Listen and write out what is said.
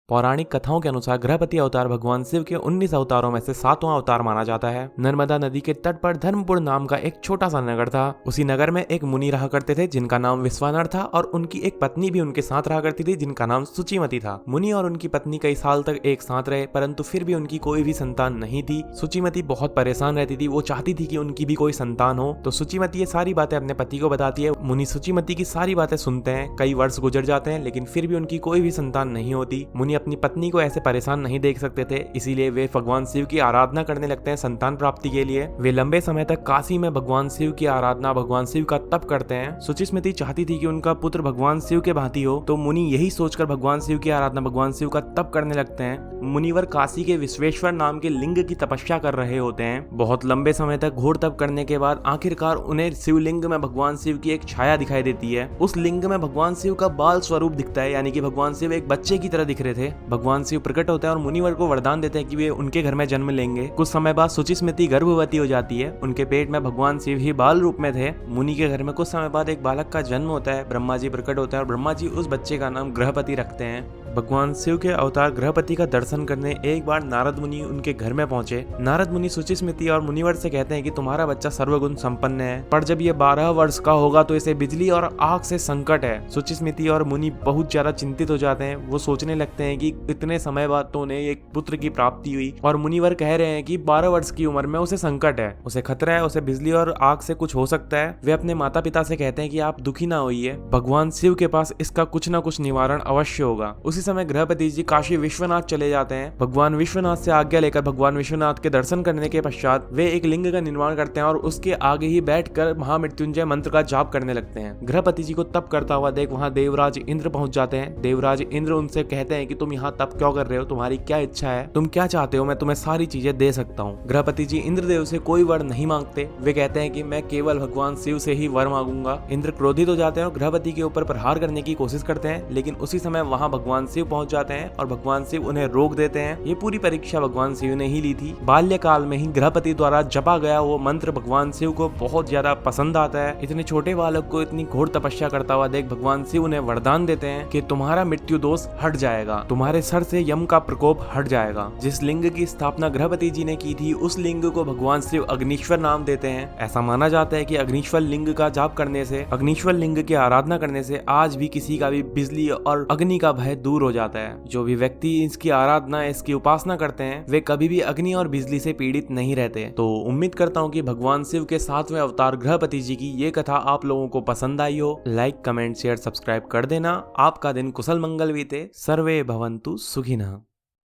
पौराणिक कथाओं के अनुसार गृहपति अवतार भगवान शिव के 19 अवतारों में से 7वां अवतार माना जाता है। नर्मदा नदी के तट पर धर्मपुर नाम का एक छोटा सा नगर था। उसी नगर में एक मुनि रहा करते थे जिनका नाम विश्वानर था और उनकी एक पत्नी भी उनके साथ रहा करती थी जिनका नाम सुचिमती था। मुनि और उनकी पत्नी कई साल तक एक साथ रहे, परंतु फिर भी उनकी कोई भी संतान नहीं थी। सुचिमती बहुत परेशान रहती थी, वो चाहती थी कि उनकी भी कोई संतान हो। तो सुचिमती ये सारी बातें अपने पति को बताती है। मुनि सुचिमती की सारी बातें सुनते हैं। कई वर्ष गुजर जाते हैं लेकिन फिर भी उनकी कोई भी संतान नहीं होती। मुनि अपनी पत्नी को ऐसे परेशान नहीं देख सकते थे, इसीलिए वे भगवान शिव की आराधना करने लगते हैं संतान प्राप्ति के लिए। वे लंबे समय तक काशी में भगवान शिव की आराधना, भगवान शिव का तप करते हैं। सुचिस्मृति चाहती थी कि उनका पुत्र भगवान शिव के भांति हो, तो मुनि यही सोचकर भगवान शिव की आराधना, भगवान शिव का तप करने लगते हैं। मुनिवर काशी के विश्वेश्वर नाम के लिंग की तपस्या कर रहे होते हैं। बहुत लंबे समय तक घोर तप करने के बाद आखिरकार उन्हें शिवलिंग में भगवान शिव की एक छाया दिखाई देती है। उस लिंग में भगवान शिव का बाल स्वरूप दिखता है, यानी कि भगवान शिव एक बच्चे की तरह दिख रहे थे। भगवान शिव प्रकट होते हैं और मुनिवर को वरदान देते हैं कि वे उनके घर में जन्म लेंगे। कुछ समय बाद सुचिस्मृति गर्भवती हो जाती है। उनके पेट में भगवान शिव ही बाल रूप में थे। मुनि के घर में कुछ समय बाद एक बालक का जन्म होता है। ब्रह्मा जी प्रकट होते हैं और ब्रह्मा जी उस बच्चे का नाम गृहपति रखते हैं। भगवान शिव के अवतार गृहपति का दर्शन करने एक बार नारद मुनि उनके घर में पहुंचे। नारद मुनि सुचिस्मृति और मुनिवर से कहते हैं कि तुम्हारा बच्चा सर्वगुण संपन्न है, पर जब ये 12 वर्ष का होगा तो इसे बिजली और आग से संकट है। सुचिस्मृति और मुनि बहुत ज्यादा चिंतित हो जाते हैं। वो सोचने लगते हैं कि इतने समय बाद तो उन्हें एक पुत्र की प्राप्ति हुई और मुनिवर कह रहे हैं कि 12 वर्ष की उम्र में उसे संकट है, उसे खतरा है, उसे बिजली और आग से कुछ हो सकता है। वे अपने माता पिता से कहते हैं कि आप दुखी ना होइए, भगवान शिव के पास इसका कुछ ना कुछ निवारण अवश्य होगा। उसी समय गृहपति जी काशी विश्वनाथ चले जाते हैं। भगवान विश्वनाथ से आज्ञा लेकर भगवान विश्वनाथ के दर्शन करने के पश्चात वे एक लिंग का निर्माण करते हैं और उसके आगे ही बैठकर महामृत्युंजय मंत्र का जाप करने लगते हैं। गृहपति जी को तप करता हुआ देख वहां देवराज इंद्र पहुंच जाते हैं। देवराज इंद्र उनसे कहते हैं कि तुम यहाँ तप क्यों कर रहे हो, तुम्हारी क्या इच्छा है, तुम क्या चाहते हो, मैं तुम्हें सारी चीजें दे सकता हूँ। गृहपति जी इंद्रदेव से कोई वर नहीं मांगते। वे कहते हैं कि मैं केवल भगवान शिव से ही वर मांगूंगा। इंद्र क्रोधित हो जाते हैं और गृहपति के ऊपर प्रहार करने की कोशिश करते हैं, लेकिन उसी समय वहां भगवान शिव पहुंच जाते हैं और भगवान शिव उन्हें रोक देते हैं। ये पूरी परीक्षा भगवान शिव ने ही ली थी। बाल्यकाल में ही गृहपति द्वारा जपा गया वो मंत्र भगवान शिव को बहुत ज्यादा पसंद आता है। इतने छोटे बालक को इतनी घोर तपस्या करता हुआ देख भगवान शिव उन्हें वरदान देते हैं कि तुम्हारा मृत्यु दोष हट जाएगा, तुम्हारे सर से यम का प्रकोप हट जाएगा। जिस लिंग की स्थापना गृहपति जी ने की थी उस लिंग को भगवान शिव अग्निश्वर नाम देते हैं। ऐसा माना जाता है कि अग्निश्वर लिंग का जाप करने से, अग्निश्वर लिंग की आराधना करने से आज भी किसी का भी बिजली और अग्नि का भय दूर हो जाता है। जो भी व्यक्ति इसकी आराधना, इसकी उपासना करते हैं वे कभी भी अग्नि और बिजली से पीड़ित नहीं रहते। तो उम्मीद करता हूँ कि भगवान शिव के 7वें अवतार गृहपति जी की ये कथा आप लोगों को पसंद आई हो। लाइक, कमेंट, शेयर, सब्सक्राइब कर देना। आपका दिन कुशल मंगल बीते। सर्वे भवन्तु सुखिनः।